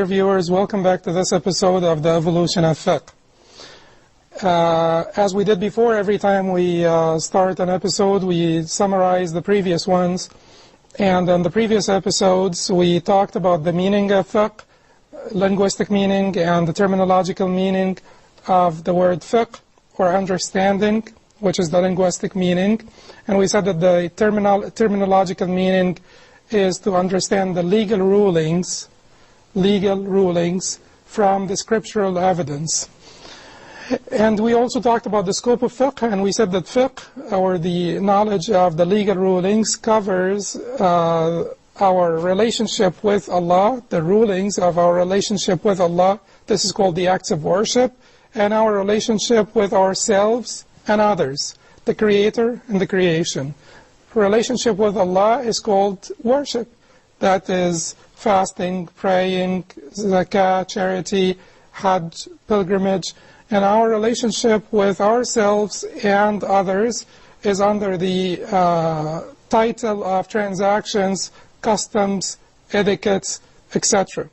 dear viewers, welcome back to this episode of the Evolution of Fiqh. As we did before, every time we start an episode, we summarize the previous ones. And in the previous episodes, we talked about the meaning of fiqh, linguistic meaning, and the terminological meaning of the word fiqh, or understanding, which is the linguistic meaning. And we said that the terminological meaning is to understand the legal rulings from the scriptural evidence. And we also talked about the scope of fiqh, and we said that fiqh, or the knowledge of the legal rulings, covers our relationship with Allah, the rulings of our relationship with Allah. This is called the acts of worship, and our relationship with ourselves and others, the Creator and the creation. Relationship with Allah is called worship. That is fasting, praying, zakah, charity, hajj, pilgrimage. And our relationship with ourselves and others is under the title of transactions, customs, etiquettes, etc.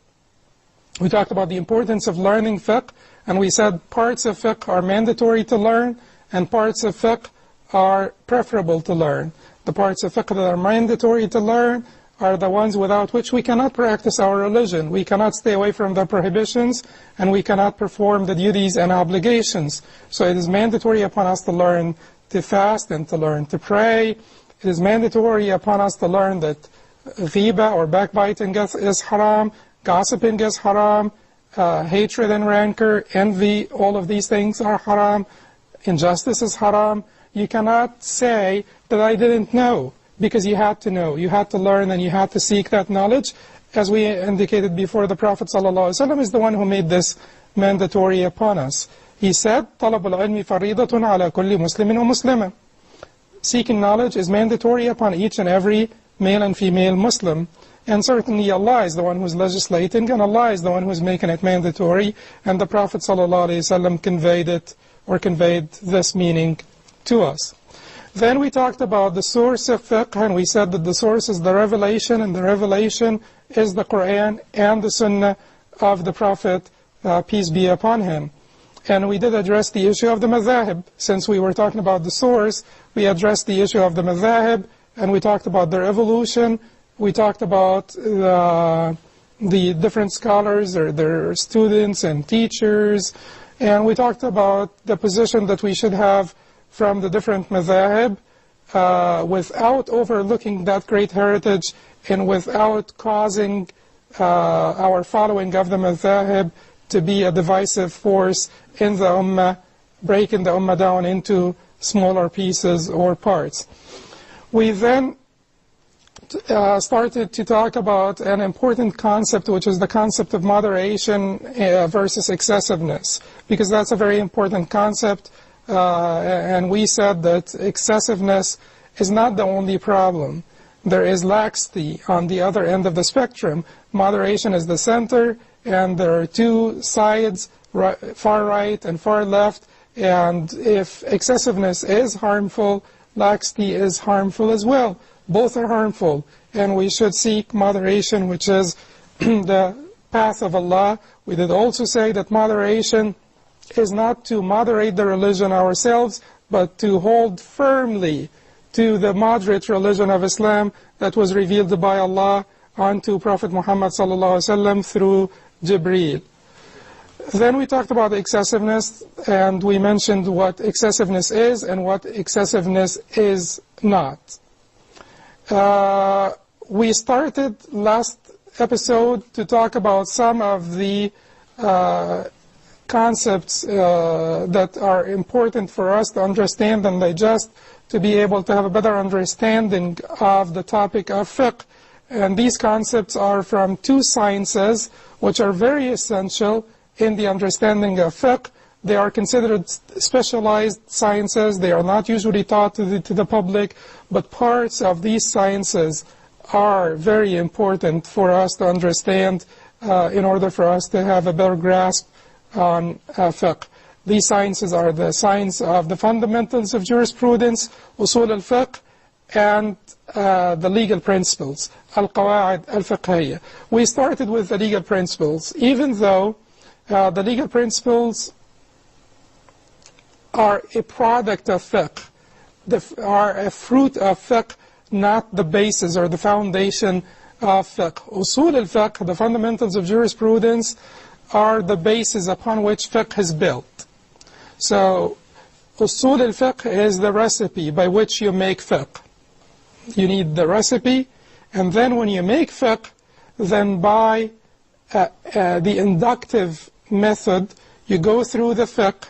We talked about the importance of learning fiqh, and we said parts of fiqh are mandatory to learn, and parts of fiqh are preferable to learn. The parts of fiqh that are mandatory to learn are the ones without which we cannot practice our religion. We cannot stay away from the prohibitions, and we cannot perform the duties and obligations. So it is mandatory upon us to learn to fast and to learn to pray. It is mandatory upon us to learn that ghiba or backbiting is haram, gossiping is haram, hatred and rancor, envy, all of these things are haram, injustice is haram. You cannot say that I didn't know, because you had to know. You had to learn and you had to seek that knowledge. As we indicated before, the Prophet ﷺ is the one who made this mandatory upon us. He said, طَلَبُ الْعِلْمِ فَرِيضَةٌ عَلَى كُلِّ مُسْلِمٍ وَمُسْلِمٍ. Seeking knowledge is mandatory upon each and every male and female Muslim. And certainly Allah is the one who's legislating, and Allah is the one who's making it mandatory. And the Prophet ﷺ conveyed it, or conveyed this meaning to us. Then we talked about the source of fiqh, and we said that the source is the revelation, and the revelation is the Quran and the Sunnah of the Prophet, peace be upon him. And we did address the issue of the madhahib. Since we were talking about the source, we addressed the issue of the madhahib, and we talked about their evolution. We talked about the different scholars, or their students and teachers, and we talked about the position that we should have from the different madhahib, without overlooking that great heritage, and without causing our following of the madhahib to be a divisive force in the ummah, breaking the ummah down into smaller pieces or parts. We then started to talk about an important concept, which is the concept of moderation versus excessiveness, because that's a very important concept. And we said that excessiveness is not the only problem. There is laxity on the other end of the spectrum. Moderation is the center, and there are two sides, far right and far left. And if excessiveness is harmful, laxity is harmful as well. Both are harmful, and we should seek moderation, which is the path of Allah. We did also say that moderation is not to moderate the religion ourselves, but to hold firmly to the moderate religion of Islam that was revealed by Allah unto Prophet Muhammad ﷺ through Jibreel. Then we talked about excessiveness, and we mentioned what excessiveness is and what excessiveness is not. We started last episode to talk about some of the concepts that are important for us to understand and digest, to be able to have a better understanding of the topic of fiqh. And these concepts are from two sciences which are very essential in the understanding of fiqh. They are considered specialized sciences. They are not usually taught to the public, but parts of these sciences are very important for us to understand in order for us to have a better grasp on fiqh. These sciences are the science of the fundamentals of jurisprudence, usul al-fiqh, and the legal principles, al-qawa'id al-fiqhiyya. We started with the legal principles, even though the legal principles are a product of fiqh, are a fruit of fiqh, not the basis or the foundation of fiqh. Usul al-fiqh, the fundamentals of jurisprudence, are the basis upon which fiqh is built. So, usul al-fiqh is the recipe by which you make fiqh. You need the recipe, and then when you make fiqh, then by the inductive method, you go through the fiqh,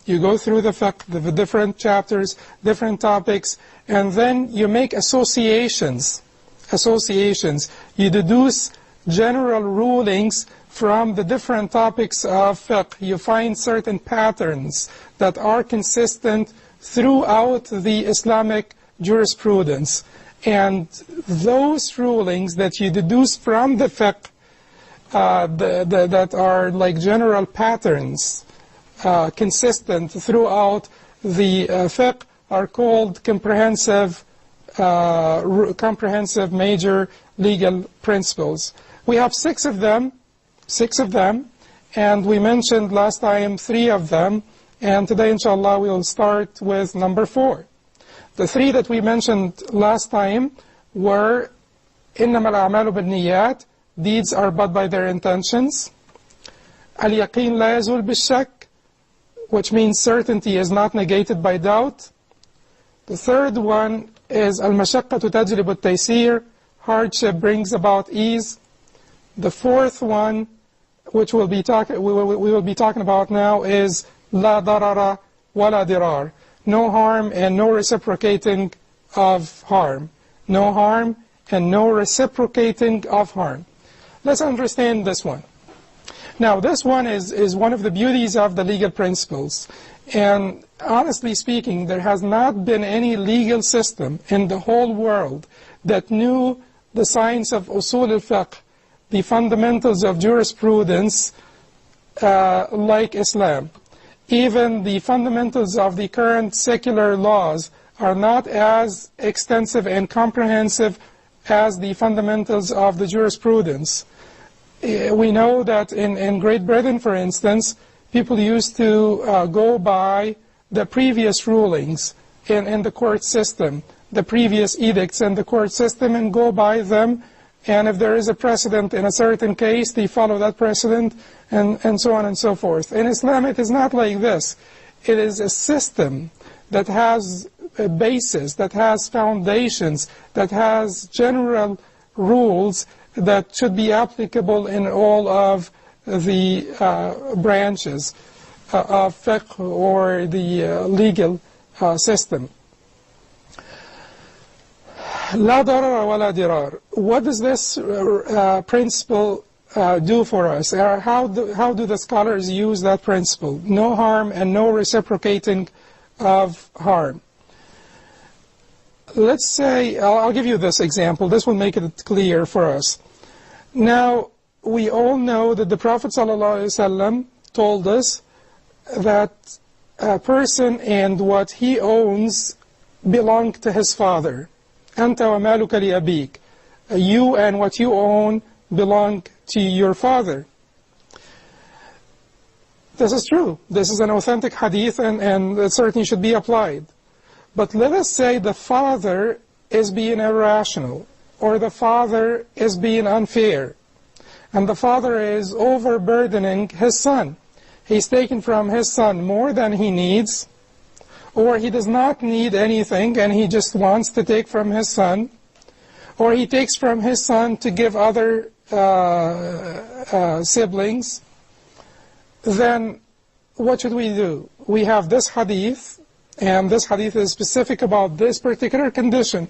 the different chapters, different topics, and then you make associations. You deduce general rulings from the different topics of fiqh. You find certain patterns that are consistent throughout the Islamic jurisprudence. And those rulings that you deduce from the fiqh that are like general patterns consistent throughout the fiqh are called comprehensive major legal principles. We have six of them, and we mentioned last time 3 of them, and today inshallah we will start with number 4. The 3 that we mentioned last time were إنما الأعمال بالنيات, deeds are but by their intentions. اليقين لا يزول بالشك, which means certainty is not negated by doubt. The third one is المشقة تجلب التيسير, hardship brings about ease. The fourth one, which we will be talking about now, is لا ضرر ولا ضرار, no harm and no reciprocating of harm. No harm and no reciprocating of harm. Let's understand this one. Now, this one is one of the beauties of the legal principles. And honestly speaking, there has not been any legal system in the whole world that knew the science of usul al-fiqh, the fundamentals of jurisprudence, like Islam. Even the fundamentals of the current secular laws are not as extensive and comprehensive as the fundamentals of the jurisprudence. We know that in Great Britain, for instance, people used to go by the previous rulings in the court system, the previous edicts in the court system, and go by them. And if there is a precedent in a certain case, they follow that precedent, and so on and so forth. In Islam, it is not like this. It is a system that has a basis, that has foundations, that has general rules that should be applicable in all of the branches of fiqh or the legal system. لا ضرر ولا ضرار. What does this principle do for us? How do the scholars use that principle? No harm and no reciprocating of harm. Let's say, I'll give you this example. This will make it clear for us. Now, we all know that the Prophet ﷺ told us that a person and what he owns belong to his father. أنت ومالك لأبيك. You and what you own belong to your father. This is true. This is an authentic hadith, and it certainly should be applied. But let us say the father is being irrational, or the father is being unfair, and the father is overburdening his son. He's taking from his son more than he needs, or he does not need anything and he just wants to take from his son, or he takes from his son to give other siblings. Then what should we do? We have this hadith, and this hadith is specific about this particular condition.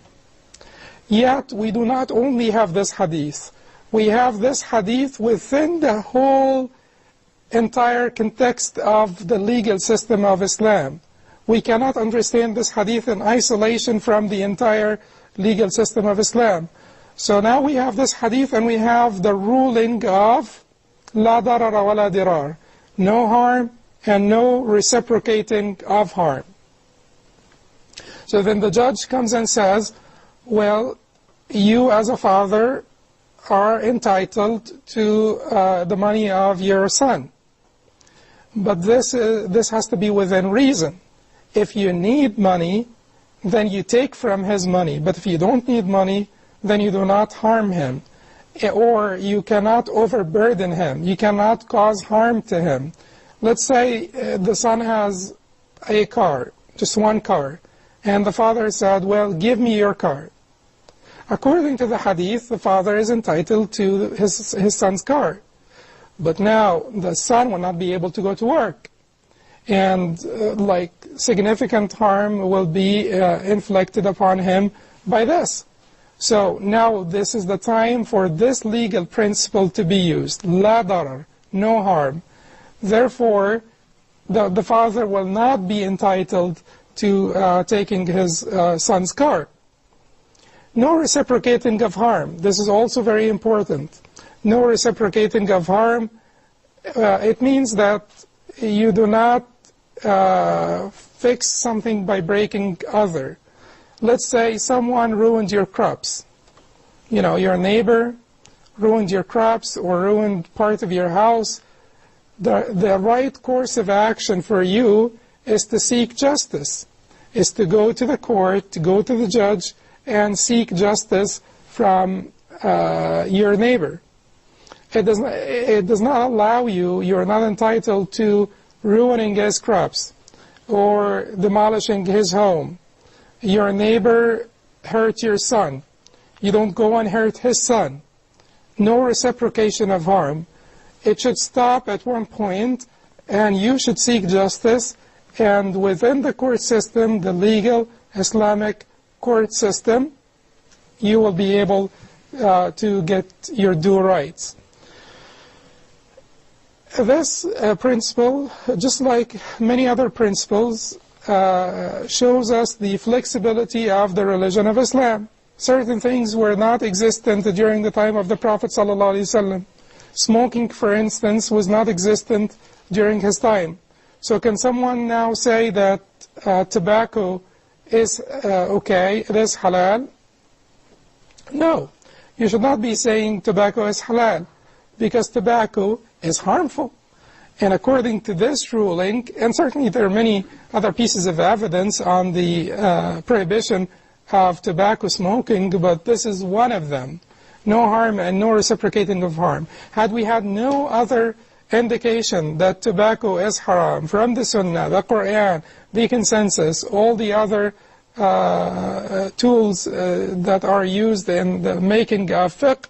Yet we do not only have this hadith. We have this hadith within the whole entire context of the legal system of Islam. We cannot understand this hadith in isolation from the entire legal system of Islam. So now we have this hadith and we have the ruling of لا ضرر ولا ضرار, no harm and no reciprocating of harm. So then the judge comes and says, well, you as a father are entitled to the money of your son. But this has to be within reason. If you need money, then you take from his money. But if you don't need money, then you do not harm him. Or you cannot overburden him. You cannot cause harm to him. Let's say the son has a car, just one car, and the father said, well, give me your car. According to the hadith, the father is entitled to his son's car. But now the son will not be able to go to work. And significant harm will be inflicted upon him by this. So now this is the time for this legal principle to be used. La darar, no harm. Therefore, the father will not be entitled to taking his son's car. No reciprocating of harm. This is also very important. No reciprocating of harm. It means that you do not fix something by breaking other. Let's say someone ruined your crops. You know, your neighbor ruined your crops or ruined part of your house. The right course of action for you is to seek justice, is to go to the court, to go to the judge, and seek justice from your neighbor. It does not allow you're not entitled to ruining his crops or demolishing his home. Your neighbor hurt your son. You don't go and hurt his son. No reciprocation of harm. It should stop at one point, and you should seek justice, and within the court system, the legal Islamic court system, you will be able to get your due rights. This principle, just like many other principles, shows us the flexibility of the religion of Islam. Certain things were not existent during the time of the Prophet ﷺ. Smoking, for instance, was not existent during his time. So can someone now say that tobacco is okay, it is halal? No, you should not be saying tobacco is halal, because tobacco is harmful. And according to this ruling, and certainly there are many other pieces of evidence on the prohibition of tobacco smoking, but this is one of them. No harm and no reciprocating of harm. Had we had no other indication that tobacco is haram from the Sunnah, the Quran, the consensus, all the other tools that are used in the making of fiqh,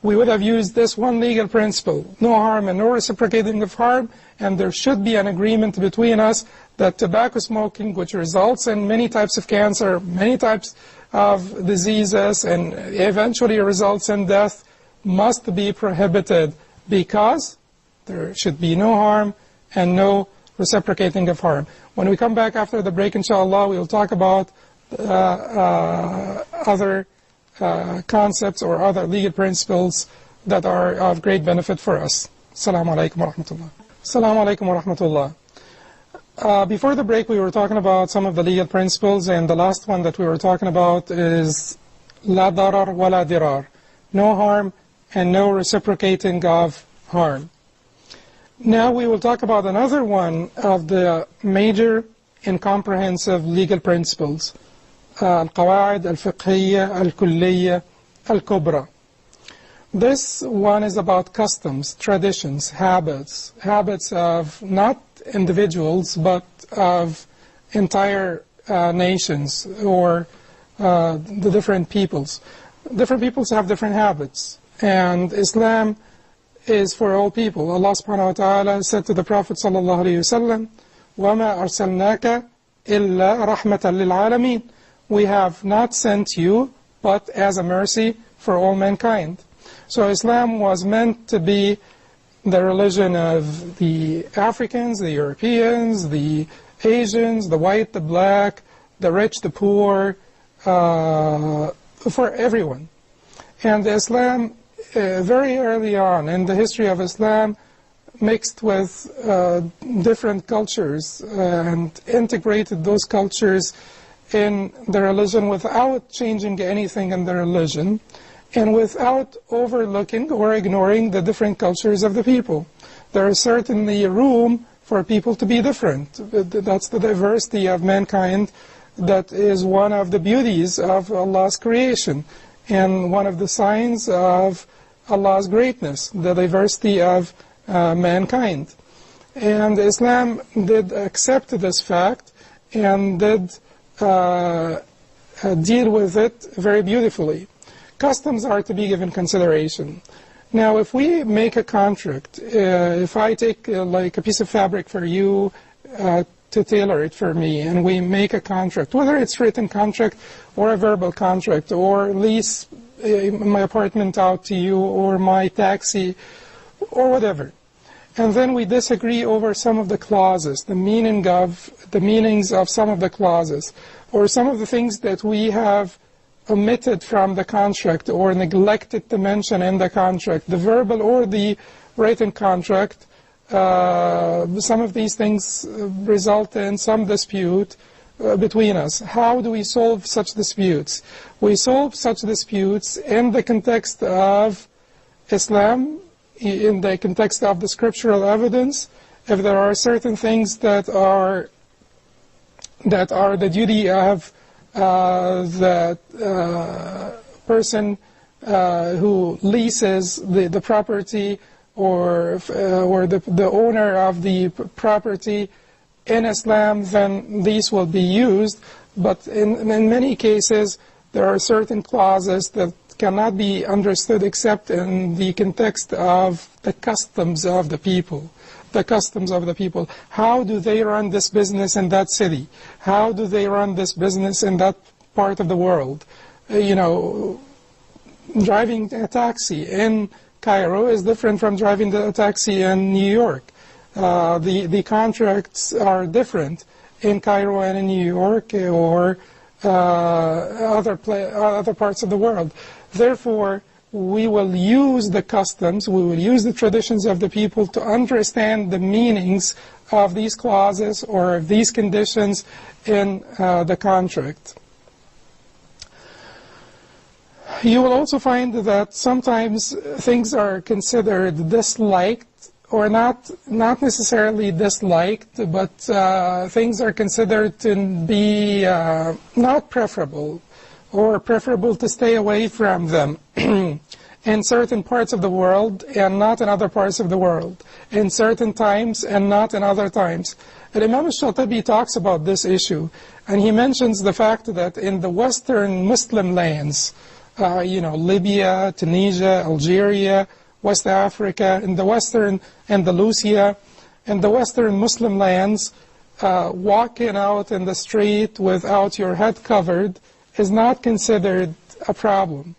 we would have used this one legal principle, no harm and no reciprocating of harm, and there should be an agreement between us that tobacco smoking, which results in many types of cancer, many types of diseases, and eventually results in death, must be prohibited, because there should be no harm and no reciprocating of harm. When we come back after the break, inshallah, we will talk about other concepts or other legal principles that are of great benefit for us. Assalamu alaikum wa rahmatullah. Assalamu alaikum wa rahmatullah. Before the break, we were talking about some of the legal principles, and the last one that we were talking about is la darar wa la dirar, no harm and no reciprocating of harm. Now we will talk about another one of the major and comprehensive legal principles, القواعد الفقهية الكلية الكبرى. This one is about customs, traditions, habits of not individuals but of entire nations or the different peoples. Different peoples have different habits, and Islam is for all people. Allah subhanahu wa ta'ala said to the Prophet sallallahu alayhi wa sallam, وَمَا أَرْسَلْنَاكَ إِلَّا رَحْمَةً لِلْعَالَمِينَ. We have not sent you but as a mercy for all mankind. So Islam was meant to be the religion of the Africans, the Europeans, the Asians, the white, the black, the rich, the poor, for everyone. And Islam, very early on in the history of Islam, mixed with different cultures and integrated those cultures in the religion without changing anything in the religion, and without overlooking or ignoring the different cultures of the people. There is certainly room for people to be different. That's the diversity of mankind. That is one of the beauties of Allah's creation, and one of the signs of Allah's greatness, the diversity of mankind. And Islam did accept this fact and did deal with it very beautifully. Customs are to be given consideration. Now, if we make a contract, if I take like a piece of fabric for you to tailor it for me, and we make a contract, whether it's written contract or a verbal contract, or lease my apartment out to you, or my taxi, or whatever, and then we disagree over some of the clauses, the meanings of some of the clauses, or some of the things that we have omitted from the contract or neglected to mention in the contract, the verbal or the written contract. Some of these things result in some dispute between us. How do we solve such disputes? We solve such disputes in the context of Islam, in the context of the scriptural evidence. If there are certain things that are the duty of the person who leases the property, or the owner of the property in Islam, then these will be used. But in many cases, there are certain clauses that cannot be understood except in the context of the customs of the people. The customs of the people. How do they run this business in that city? How do they run this business in that part of the world? Driving a taxi in Cairo is different from driving a taxi in New York. The contracts are different in Cairo and in New York, or other parts of the world. Therefore, we will use the customs, we will use the traditions of the people to understand the meanings of these clauses or of these conditions in the contract. You will also find that sometimes things are considered disliked, or not necessarily disliked, but things are considered to be not preferable, or preferable to stay away from them in certain parts of the world and not in other parts of the world, in certain times and not in other times. And Imam al-Shatibi talks about this issue, and he mentions the fact that in the Western Muslim lands, Libya, Tunisia, Algeria, West Africa, in the Western Andalusia, in the Western Muslim lands, walking out in the street without your head covered is not considered a problem.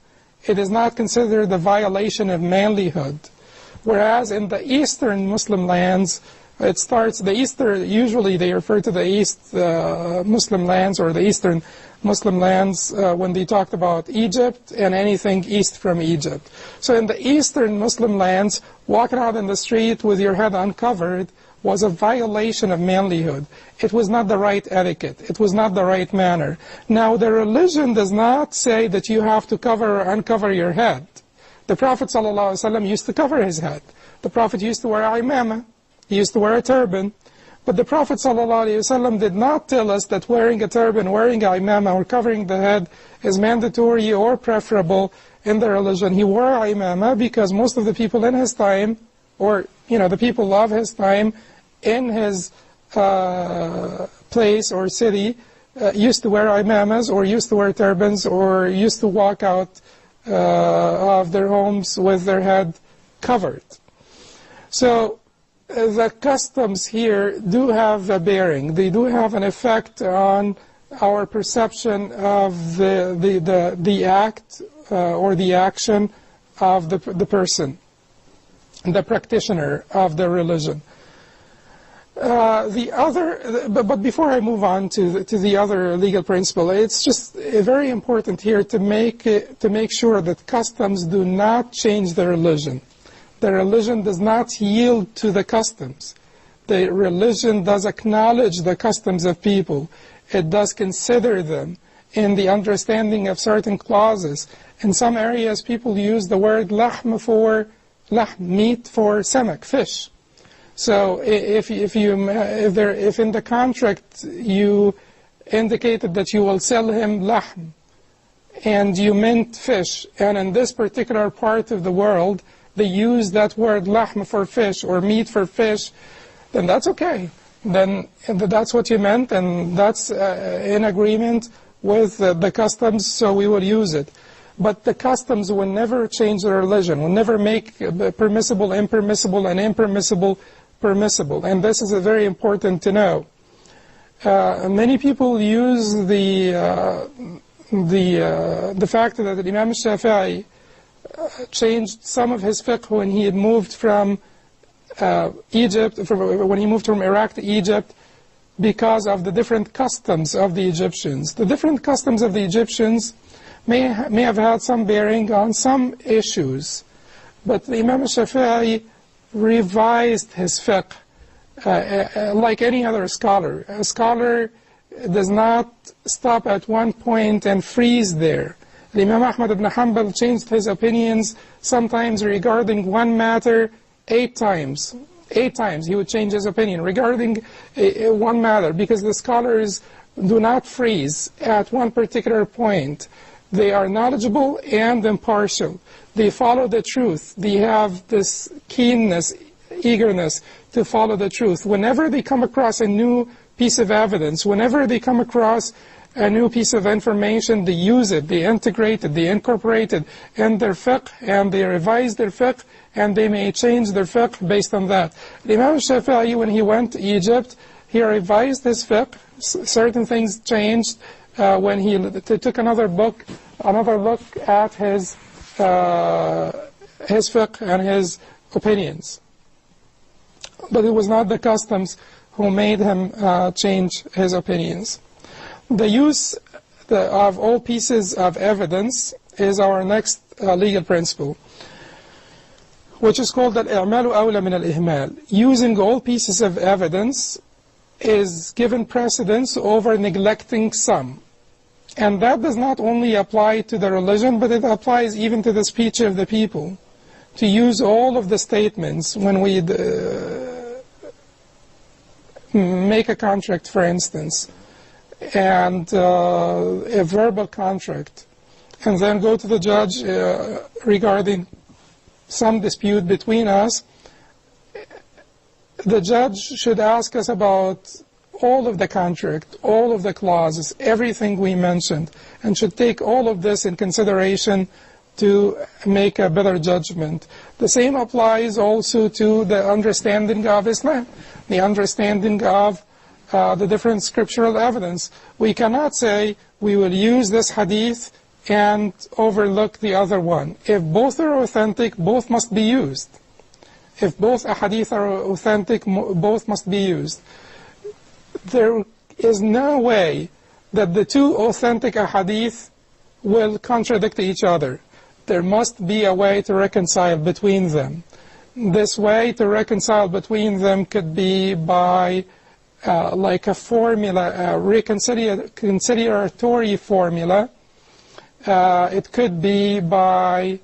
It is not considered a violation of manlyhood. Whereas in the Eastern Muslim lands, usually they refer to the East Muslim lands, or the Eastern Muslim lands when they talked about Egypt and anything east from Egypt. So in the Eastern Muslim lands, walking out in the street with your head uncovered was a violation of manlyhood. It was not the right etiquette. It was not the right manner. Now, the religion does not say that you have to cover or uncover your head. The Prophet ﷺ used to cover his head. The Prophet used to wear imamah. He used to wear a turban. But the Prophet ﷺ did not tell us that wearing a turban, wearing an imamah, or covering the head is mandatory or preferable in the religion. He wore imamah because most of the people in his time, or the people of his time in his place or city, used to wear imamahs, or used to wear turbans, or used to walk out of their homes with their head covered. So the customs here do have a bearing. They do have an effect on our perception of the act or the action of the person, the practitioner of the religion. But before I move on to the other legal principle, it's just very important here to make sure that customs do not change the religion. The religion does not yield to the customs. The religion does acknowledge the customs of people. it does consider them in the understanding of certain clauses. In some areas, people use the word lahm for meat for samak, fish. So if in the contract you indicated that you will sell him lahm, and you meant fish, and in this particular part of the world they use that word lahm for fish or meat for fish, then that's okay. Then that's what you meant, and that's in agreement with the customs, so we will use it. But the customs will never change the religion, will never make permissible impermissible and impermissible permissible. And this is very important to know. Many people use the fact that Imam Shafi'i changed some of his fiqh when he had moved from Egypt, when he moved from Iraq to Egypt, because of the different customs of the Egyptians. The different customs of the Egyptians may have had some bearing on some issues, but the Imam Shafi'i revised his fiqh like any other scholar. A scholar does not stop at one point and freeze there. Imam Ahmad ibn Hanbal changed his opinions sometimes regarding one matter 8 times. 8 times he would change his opinion regarding one matter, because the scholars do not freeze at one particular point. They are knowledgeable and impartial. They follow the truth. They have this keenness, eagerness to follow the truth. Whenever they come across a new piece of evidence, whenever they come across a new piece of information, they use it, they integrate it, they incorporate it in their fiqh, and they revise their fiqh, and they may change their fiqh based on that. Imam Shafi'i, when he went to Egypt, he revised his fiqh. Certain things changed when he took another look at his fiqh and his opinions. But it was not the customs who made him change his opinions. The use of all pieces of evidence is our next legal principle, which is called al-i'malu awla min al-ihmal. Using all pieces of evidence is given precedence over neglecting some. And that does not only apply to the religion, but it applies even to the speech of the people. To use all of the statements when we make a contract, for instance, and a verbal contract, and then go to the judge regarding some dispute between us, the judge should ask us about all of the contract, all of the clauses, everything we mentioned, and should take all of this in consideration to make a better judgment. The same applies also to the understanding of Islam, the understanding of the different scriptural evidence. We cannot say we will use this hadith and overlook the other one. If both are authentic, both must be used. If both ahadith are authentic, both must be used. There is no way that the two authentic ahadith will contradict each other. There must be a way to reconcile between them. This way to reconcile between them could be by like a formula, a conciliatory formula. It could be by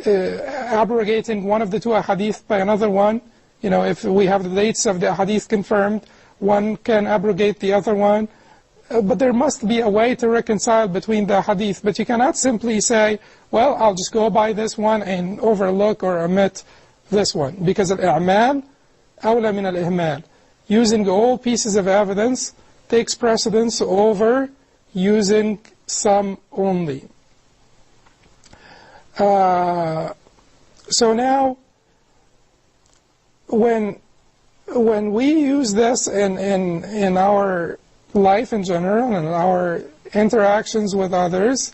abrogating one of the two ahadith by another one. You know, if we have the dates of the hadith confirmed, one can abrogate the other one. But there must be a way to reconcile between the hadith. But you cannot simply say, well, I'll just go by this one and overlook or omit this one. Because al-i'mal awla min al-ihmal. Using all pieces of evidence takes precedence over using some only. So now, when we use this in our life in general and our interactions with others,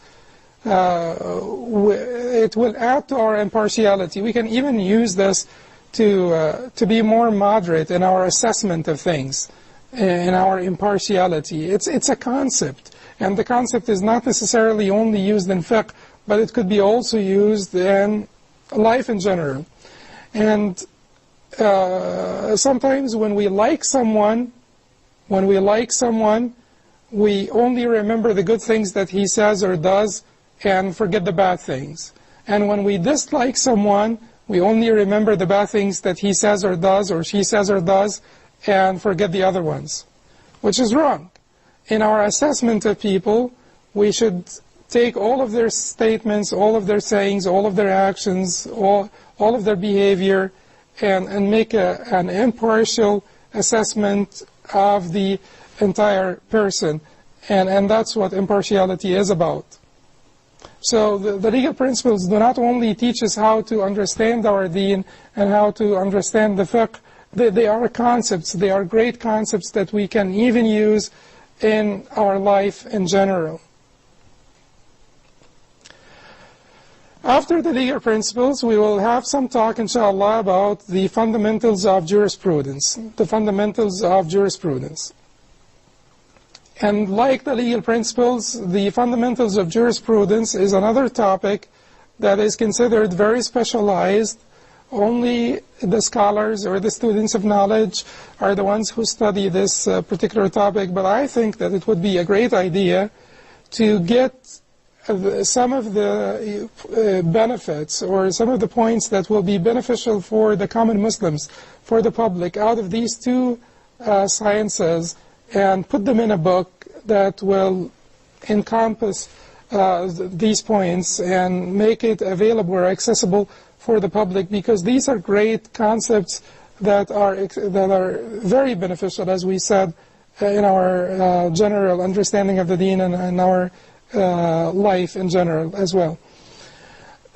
it will add to our impartiality. We can even use this to be more moderate in our assessment of things, in our impartiality. It's a concept, and the concept is not necessarily only used in fiqh, but it could be also used in life in general. And sometimes when we like someone, When we like someone, we only remember the good things that he says or does and forget the bad things. And when we dislike someone, we only remember the bad things that he says or does, or she says or does, and forget the other ones, which is wrong. In our assessment of people, we should take all of their statements, all of their sayings, all of their actions, all of their behavior, and make an impartial assessment of the entire person. And that's what impartiality is about. So the legal principles do not only teach us how to understand our deen and how to understand the fiqh, they are concepts, they are great concepts that we can even use in our life in general. After the legal principles, we will have some talk, inshallah, about the fundamentals of jurisprudence. The fundamentals of jurisprudence. And like the legal principles, the fundamentals of jurisprudence is another topic that is considered very specialized. Only the scholars or the students of knowledge are the ones who study this particular topic. But I think that it would be a great idea to get some of the benefits or some of the points that will be beneficial for the common Muslims, for the public, out of these two sciences, and put them in a book that will encompass these points and make it available or accessible for the public, because these are great concepts that are very beneficial, as we said, in our general understanding of the deen and in our life in general as well.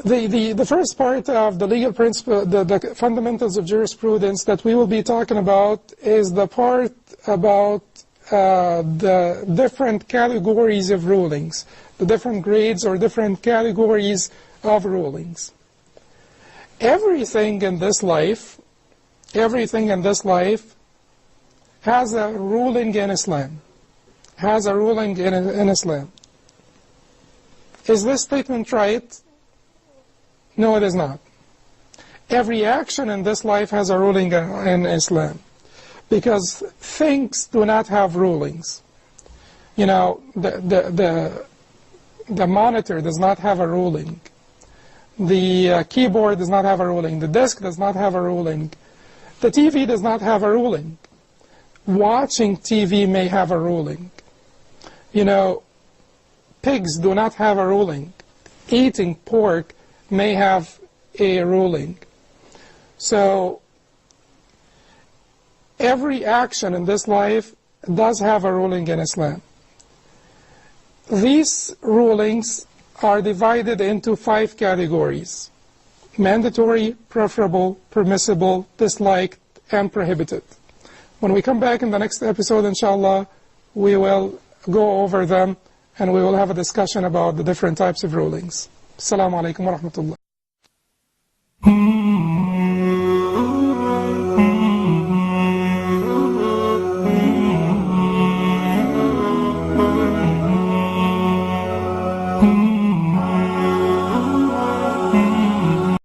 The first part of the legal principle, the fundamentals of jurisprudence that we will be talking about, is the part about the different categories of rulings, the different grades or different categories of rulings. Everything in this life has a ruling in Islam. Has a ruling in Islam. Is this statement right? No, it is not. Every action in this life has a ruling in Islam, because things do not have rulings. You know, the monitor does not have a ruling. The keyboard does not have a ruling. The desk does not have a ruling. The TV does not have a ruling. Watching TV may have a ruling. You know, pigs do not have a ruling. Eating pork may have a ruling. So every action in this life does have a ruling in Islam. These rulings are divided into 5 categories: mandatory, preferable, permissible, disliked, and prohibited. When we come back in the next episode, inshallah, we will go over them and we will have a discussion about the different types of rulings. Assalamu alaikum wa rahmatullah.